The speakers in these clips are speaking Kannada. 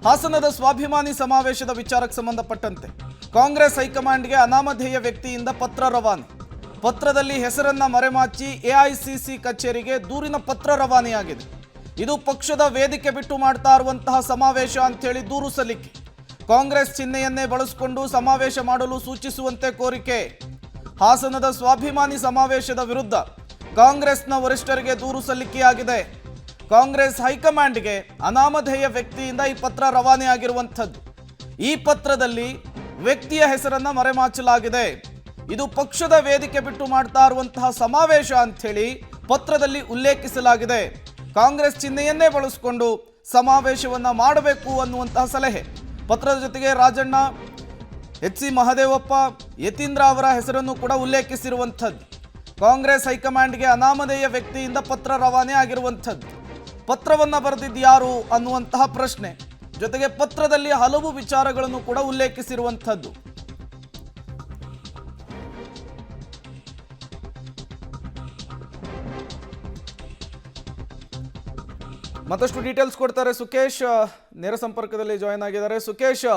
ಹಾಸನದ ಸ್ವಾಭಿಮಾನಿ ಸಮಾವೇಶದ ವಿಚಾರಕ್ಕೆ ಸಂಬಂಧಪಟ್ಟಂತೆ ಕಾಂಗ್ರೆಸ್ ಹೈಕಮಾಂಡ್ಗೆ ಅನಾಮಧೇಯ ವ್ಯಕ್ತಿಯಿಂದ ಪತ್ರ ರವಾನೆ. ಪತ್ರದಲ್ಲಿ ಹೆಸರನ್ನ ಮರೆಮಾಚಿ ಎಐಸಿಸಿ ಕಚೇರಿಗೆ ದೂರಿನ ಪತ್ರ ರವಾನೆಯಾಗಿದೆ. ಇದು ಪಕ್ಷದ ವೇದಿಕೆ ಬಿಟ್ಟು ಮಾಡ್ತಾ ಇರುವಂತಹ ಸಮಾವೇಶ ಅಂತೇಳಿ ದೂರು ಸಲ್ಲಿಕೆ. ಕಾಂಗ್ರೆಸ್ ಚಿಹ್ನೆಯನ್ನೇ ಬಳಸಿಕೊಂಡು ಸಮಾವೇಶ ಮಾಡಲು ಸೂಚಿಸುವಂತೆ ಕೋರಿಕೆ. ಹಾಸನದ ಸ್ವಾಭಿಮಾನಿ ಸಮಾವೇಶದ ವಿರುದ್ಧ ಕಾಂಗ್ರೆಸ್ನ ವರಿಷ್ಠರಿಗೆ ದೂರು ಸಲ್ಲಿಕೆಯಾಗಿದೆ. ಕಾಂಗ್ರೆಸ್ ಹೈಕಮಾಂಡ್ಗೆ ಅನಾಮಧೇಯ ವ್ಯಕ್ತಿಯಿಂದ ಈ ಪತ್ರ ರವಾನೆಯಾಗಿರುವಂಥದ್ದು. ಈ ಪತ್ರದಲ್ಲಿ ವ್ಯಕ್ತಿಯ ಹೆಸರನ್ನ ಮರೆಮಾಚಲಾಗಿದೆ. ಇದು ಪಕ್ಷದ ವೇದಿಕೆ ಬಿಟ್ಟು ಮಾಡ್ತಾ ಇರುವಂತಹ ಸಮಾವೇಶ ಅಂಥೇಳಿ ಪತ್ರದಲ್ಲಿ ಉಲ್ಲೇಖಿಸಲಾಗಿದೆ. ಕಾಂಗ್ರೆಸ್ ಚಿಹ್ನೆಯನ್ನೇ ಬಳಸಿಕೊಂಡು ಸಮಾವೇಶವನ್ನ ಮಾಡಬೇಕು ಅನ್ನುವಂತಹ ಸಲಹೆ. ಪತ್ರದ ಜೊತೆಗೆ ರಾಜಣ್ಣ, ಎಚ್.ಸಿ. ಮಹದೇವಪ್ಪ, ಯತೀಂದ್ರ ಅವರ ಹೆಸರನ್ನು ಕೂಡ ಉಲ್ಲೇಖಿಸಿರುವಂಥದ್ದು. ಕಾಂಗ್ರೆಸ್ ಹೈಕಮಾಂಡ್ಗೆ ಅನಾಮಧೇಯ ವ್ಯಕ್ತಿಯಿಂದ ಪತ್ರ ರವಾನೆ ಆಗಿರುವಂಥದ್ದು. ಪತ್ರವನ್ನು ಬರೆದಿದ್ಯಾರು ಅನ್ನುವಂತಹ ಪ್ರಶ್ನೆ, ಜೊತೆಗೆ ಪತ್ರದಲ್ಲಿ ಹಲವು ವಿಚಾರಗಳನ್ನು ಕೂಡ ಉಲ್ಲೇಖಿಸಿರುವಂಥದ್ದು. ಮತ್ತಷ್ಟು ಡೀಟೇಲ್ಸ್ ಕೊಡ್ತಾರೆ ಸುಕೇಶ್, ನೇರ ಸಂಪರ್ಕದಲ್ಲಿ ಜಾಯ್ನ್ ಆಗಿದ್ದಾರೆ. ಸುಕೇಶ್,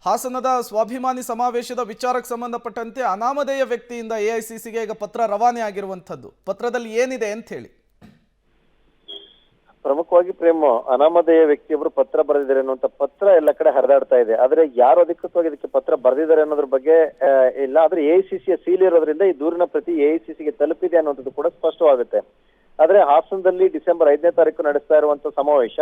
ಹಾಸನದ ಸ್ವಾಭಿಮಾನಿ ಸಮಾವೇಶದ ವಿಚಾರಕ್ಕೆ ಸಂಬಂಧಪಟ್ಟಂತೆ ಅನಾಮಧೇಯ ವ್ಯಕ್ತಿಯಿಂದ ಎಐಸಿಸಿಗೆ ಈಗ ಪತ್ರ ರವಾನೆ ಆಗಿರುವಂಥದ್ದು. ಪತ್ರದಲ್ಲಿ ಏನಿದೆ ಅಂತ ಹೇಳಿ. ಪ್ರಮುಖವಾಗಿ ಪ್ರೇಮ್, ಅನಾಮಧೇಯ ವ್ಯಕ್ತಿಯೊಬ್ರು ಪತ್ರ ಬರೆದಿದ್ದಾರೆ ಅನ್ನುವಂತ ಪತ್ರ ಎಲ್ಲ ಕಡೆ ಹರಿದಾಡ್ತಾ ಇದೆ. ಆದ್ರೆ ಯಾರು ಅಧಿಕೃತವಾಗಿ ಇದಕ್ಕೆ ಪತ್ರ ಬರೆದಿದ್ದಾರೆ ಅನ್ನೋದ್ರ ಬಗ್ಗೆ ಇಲ್ಲ. ಆದ್ರೆ ಎಐಸಿಸಿಯ ಸೀಲ್ ಇರೋದ್ರಿಂದ ಈ ದೂರಿನ ಪ್ರತಿ ಎಐಸಿಸಿಗೆ ತಲುಪಿದೆ ಅನ್ನೋದು ಕೂಡ ಸ್ಪಷ್ಟವಾಗುತ್ತೆ. ಆದ್ರೆ ಹಾಸನದಲ್ಲಿ ಡಿಸೆಂಬರ್ 5ನೇ ತಾರೀಕು ನಡೆಸ್ತಾ ಇರುವಂತ ಸಮಾವೇಶ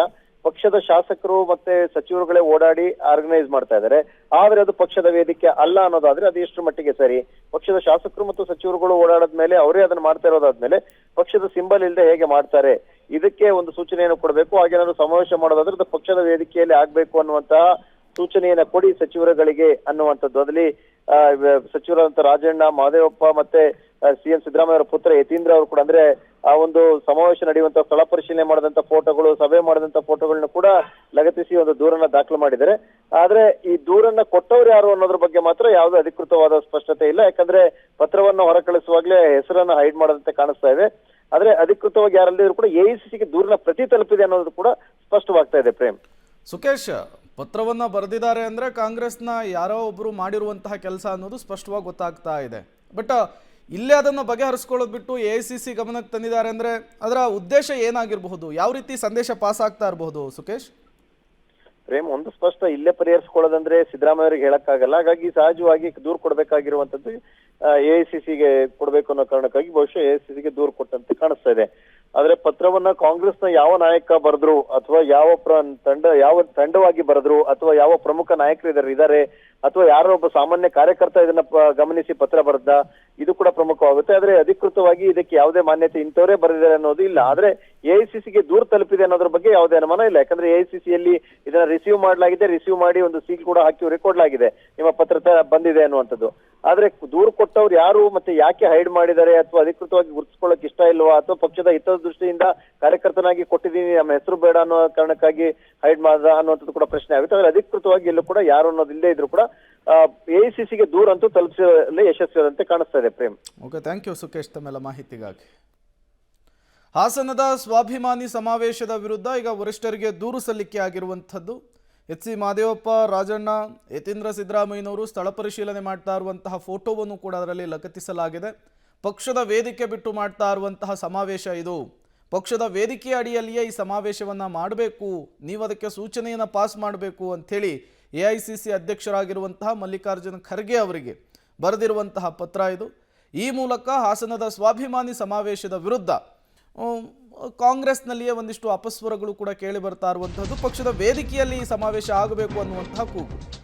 ಪಕ್ಷದ ಶಾಸಕರು ಮತ್ತೆ ಸಚಿವರುಗಳೇ ಓಡಾಡಿ ಆರ್ಗನೈಸ್ ಮಾಡ್ತಾ ಇದ್ದಾರೆ. ಆದ್ರೆ ಅದು ಪಕ್ಷದ ವೇದಿಕೆ ಅಲ್ಲ ಅನ್ನೋದಾದ್ರೆ ಅದು ಎಷ್ಟು ಮಟ್ಟಿಗೆ ಸರಿ? ಪಕ್ಷದ ಶಾಸಕರು ಮತ್ತು ಸಚಿವರುಗಳು ಓಡಾಡದ್ಮೇಲೆ ಅವರೇ ಅದನ್ನ ಮಾಡ್ತಾ ಇರೋದಾದ್ಮೇಲೆ ಪಕ್ಷದ ಸಿಂಬಲ್ ಇಲ್ಲದೆ ಹೇಗೆ ಮಾಡ್ತಾರೆ? ಇದಕ್ಕೆ ಒಂದು ಸೂಚನೆಯನ್ನು ಕೊಡಬೇಕು. ಹಾಗೇನಾದ್ರು ಸಮಾವೇಶ ಮಾಡೋದಾದ್ರೆ ಅದು ಪಕ್ಷದ ವೇದಿಕೆಯಲ್ಲಿ ಆಗ್ಬೇಕು ಅನ್ನುವಂತಹ ಸೂಚನೆಯನ್ನ ಕೊಡಿ ಸಚಿವರುಗಳಿಗೆ ಅನ್ನುವಂಥದ್ದು. ಅದರಲ್ಲಿ ಸಚಿವರಾದಂತ ರಾಜಣ್ಣ, ಮಹದೇವಪ್ಪ ಮತ್ತೆ ಸಿಎಂ ಸಿದ್ದರಾಮಯ್ಯ ಅವರ ಪುತ್ರ ಯತೀಂದ್ರ ಅವರು ಕೂಡ, ಅಂದ್ರೆ ಆ ಒಂದು ಸಮಾವೇಶ ನಡೆಯುವಂತ ಸ್ಥಳ ಪರಿಶೀಲನೆ ಮಾಡಿದಂತ ಫೋಟೋಗಳು, ಸಭೆ ಮಾಡಿದಂತ ಫೋಟೋಗಳನ್ನ ಕೂಡ ಲಗತ್ತಿಸಿ ಒಂದು ದೂರನ್ನ ದಾಖಲು ಮಾಡಿದ್ದಾರೆ. ಆದ್ರೆ ಈ ದೂರನ್ನ ಕೊಟ್ಟವ್ರು ಯಾರು ಅನ್ನೋದ್ರ ಬಗ್ಗೆ ಮಾತ್ರ ಯಾವುದೇ ಅಧಿಕೃತವಾದ ಸ್ಪಷ್ಟತೆ ಇಲ್ಲ. ಯಾಕಂದ್ರೆ ಪತ್ರವನ್ನು ಹೊರಕಳಿಸುವಾಗ್ಲೇ ಹೆಸರನ್ನ ಹೈಡ್ ಮಾಡದಂತೆ ಕಾಣಿಸ್ತಾ ಇದೆ. ಆದ್ರೆ ಅಧಿಕೃತವಾಗಿ ಯಾರಲ್ಲಿದ್ರು ಕೂಡ ಎಐಸಿಸಿಗೆ ದೂರಿನ ಪ್ರತಿ ತಲುಪಿದೆ ಅನ್ನೋದು ಕೂಡ ಸ್ಪಷ್ಟವಾಗ್ತಾ ಇದೆ. ಪ್ರೇಮ್, ಸುಕೇಶ್, ಪತ್ರವನ್ನ ಬರೆದಿದ್ದಾರೆ ಅಂದ್ರೆ ಕಾಂಗ್ರೆಸ್ನ ಯಾರೋ ಒಬ್ರು ಮಾಡಿರುವಂತಹ ಕೆಲಸ ಅನ್ನೋದು ಸ್ಪಷ್ಟವಾಗಿ ಗೊತ್ತಾಗ್ತಾ ಇದೆ. ಬಟ್ ಇಲ್ಲೇ ಅದನ್ನು ಬಗೆಹರಿಸ್ಕೊಳ್ಳೋದು ಬಿಟ್ಟು ಎಐಸಿಸಿ ಗಮನಕ್ಕೆ ತಂದಿದ್ದಾರೆ ಅಂದ್ರೆ ಅದರ ಉದ್ದೇಶ ಏನಾಗಿರಬಹುದು? ಯಾವ ರೀತಿ ಸಂದೇಶ ಪಾಸ್ ಆಗ್ತಾ ಇರಬಹುದು ಸುಕೇಶ್? ಪ್ರೇಮ್, ಒಂದು ಸ್ಪಷ್ಟ, ಇಲ್ಲೇ ಪರಿಹರಿಸ್ಕೊಳ್ಳೋದಂದ್ರೆ ಸಿದ್ದರಾಮಯ್ಯ ಅವರಿಗೆ ಹೇಳಕ್ಕಾಗಲ್ಲ. ಹಾಗಾಗಿ ಸಹಜವಾಗಿ ದೂರು ಕೊಡ್ಬೇಕಾಗಿರುವಂತದ್ದು ಎಐಸಿಸಿಗೆ ಕೊಡ್ಬೇಕು ಅನ್ನೋ ಕಾರಣಕ್ಕಾಗಿ ಬಹುಶಃ ಎಐಸಿಸಿಗೆ ದೂರು ಕೊಟ್ಟಂತೆ ಕಾಣಿಸ್ತಾ ಇದೆ. ಆದ್ರೆ ಪತ್ರವನ್ನ ಕಾಂಗ್ರೆಸ್ನ ಯಾವ ನಾಯಕ ಬರೆದ್ರು ಅಥವಾ ಯಾವ ತಂಡವಾಗಿ ಬರೆದ್ರು ಅಥವಾ ಯಾವ ಪ್ರಮುಖ ನಾಯಕರು ಇದ್ದಾರೆ ಅಥವಾ ಯಾರೋ ಒಬ್ಬ ಸಾಮಾನ್ಯ ಕಾರ್ಯಕರ್ತ ಇದನ್ನ ಗಮನಿಸಿ ಪತ್ರ ಬರೆದ, ಇದು ಕೂಡ ಪ್ರಮುಖವಾಗುತ್ತೆ. ಆದ್ರೆ ಅಧಿಕೃತವಾಗಿ ಇದಕ್ಕೆ ಯಾವುದೇ ಮಾನ್ಯತೆ ಇಂಥವರೇ ಬರೆದಿದ್ದಾರೆ ಅನ್ನೋದು ಇಲ್ಲ. ಆದ್ರೆ ಎಐಸಿಸಿಗೆ ದೂರು ತಲುಪಿದೆ ಅನ್ನೋದ್ರ ಬಗ್ಗೆ ಯಾವುದೇ ಅನುಮಾನ ಇಲ್ಲ. ಯಾಕಂದ್ರೆ ಎಐಸಿಸಿಯಲ್ಲಿ ಇದನ್ನ ರಿಸೀವ್ ಮಾಡಲಾಗಿದೆ, ರಿಸೀವ್ ಮಾಡಿ ಒಂದು ಸೀಲ್ ಕೂಡ ಹಾಕಿ ಕೊಡ್ಲಾಗಿದೆ, ನಿಮ್ಮ ಪತ್ರ ಬಂದಿದೆ ಅನ್ನುವಂಥದ್ದು. ಆದ್ರೆ ದೂರು ಕೊಟ್ಟವ್ರು ಯಾರು ಮತ್ತೆ ಯಾಕೆ ಹೈಡ್ ಮಾಡಿದ್ದಾರೆ ಅಥವಾ ಅಧಿಕೃತವಾಗಿ ಗುರುತಿಸ್ಕೊಳ್ಳಕ್ ಇಷ್ಟ ಇಲ್ವಾ ಅಥವಾ ಪಕ್ಷದ ಹಿತದೃಷ್ಟಿಯಿಂದ ಕಾರ್ಯಕರ್ತನಾಗಿ ಕೊಟ್ಟಿದ್ದೀನಿ, ನಮ್ಮ ಹೆಸರು ಬೇಡ ಅನ್ನೋ ಕಾರಣಕ್ಕಾಗಿ ಹೈಡ್ ಮಾಡ್ದ ಅನ್ನುವಂಥದ್ದು ಕೂಡ ಪ್ರಶ್ನೆ ಆಗುತ್ತೆ. ಆದ್ರೆ ಅಧಿಕೃತವಾಗಿ ಎಲ್ಲೂ ಕೂಡ ಯಾರು ಅನ್ನೋದು ಇಲ್ಲೇ ಇದ್ರು ಕೂಡ ಎಐಸಿಸಿಗೆ ದೂರ ಅಂತೂ ತಲುಪಿಸಲು ಯಶಸ್ವಿಯಾದಂತೆ ಕಾಣಿಸ್ತಾ ಇದೆ. Prem, okay, thank you Sukesh ತಮ್ಮೆಲ್ಲ ಮಾಹಿತಿಗಾಗಿ. ಹಾಸನದ ಸ್ವಾಭಿಮಾನಿ ಸಮಾವೇಶದ ವಿರುದ್ಧ ಈಗ ವರಿಷ್ಠರಿಗೆ ದೂರು ಸಲ್ಲಿಕೆ ಆಗಿರುವಂಥದ್ದು. ಎಚ್.ಸಿ. ಮಹದೇವಪ್ಪ, ರಾಜಣ್ಣ, ಯತೀಂದ್ರ, ಸಿದ್ದರಾಮಯ್ಯನವರು ಸ್ಥಳ ಪರಿಶೀಲನೆ ಮಾಡ್ತಾ ಇರುವಂತಹ ಫೋಟೋವನ್ನು ಕೂಡ ಅದರಲ್ಲಿ ಲಗತ್ತಿಸಲಾಗಿದೆ. ಪಕ್ಷದ ವೇದಿಕೆ ಬಿಟ್ಟು ಮಾಡ್ತಾ ಇರುವಂತಹ ಸಮಾವೇಶ ಇದು. ಪಕ್ಷದ ವೇದಿಕೆಯ ಅಡಿಯಲ್ಲಿಯೇ ಈ ಸಮಾವೇಶವನ್ನು ಮಾಡಬೇಕು, ನೀವು ಅದಕ್ಕೆ ಸೂಚನೆಯನ್ನು ಪಾಸ್ ಮಾಡಬೇಕು ಅಂಥೇಳಿ ಎಐಸಿಸಿ ಅಧ್ಯಕ್ಷರಾಗಿರುವಂತಹ ಮಲ್ಲಿಕಾರ್ಜುನ ಖರ್ಗೆ ಅವರಿಗೆ ಬರೆದಿರುವಂತಹ ಪತ್ರ ಇದು. ಈ ಮೂಲಕ ಹಾಸನದ ಸ್ವಾಭಿಮಾನಿ ಸಮಾವೇಶದ ವಿರುದ್ಧ ಕಾಂಗ್ರೆಸ್ನಲ್ಲಿಯೇ ಒಂದಿಷ್ಟು ಅಪಸ್ವರಗಳು ಕೂಡ ಕೇಳಿ ಬರ್ತಾ ಇರುವಂಥದ್ದು. ಪಕ್ಷದ ವೇದಿಕೆಯಲ್ಲಿ ಈ ಸಮಾವೇಶ ಆಗಬೇಕು ಅನ್ನುವಂತಹ ಕೂಗು.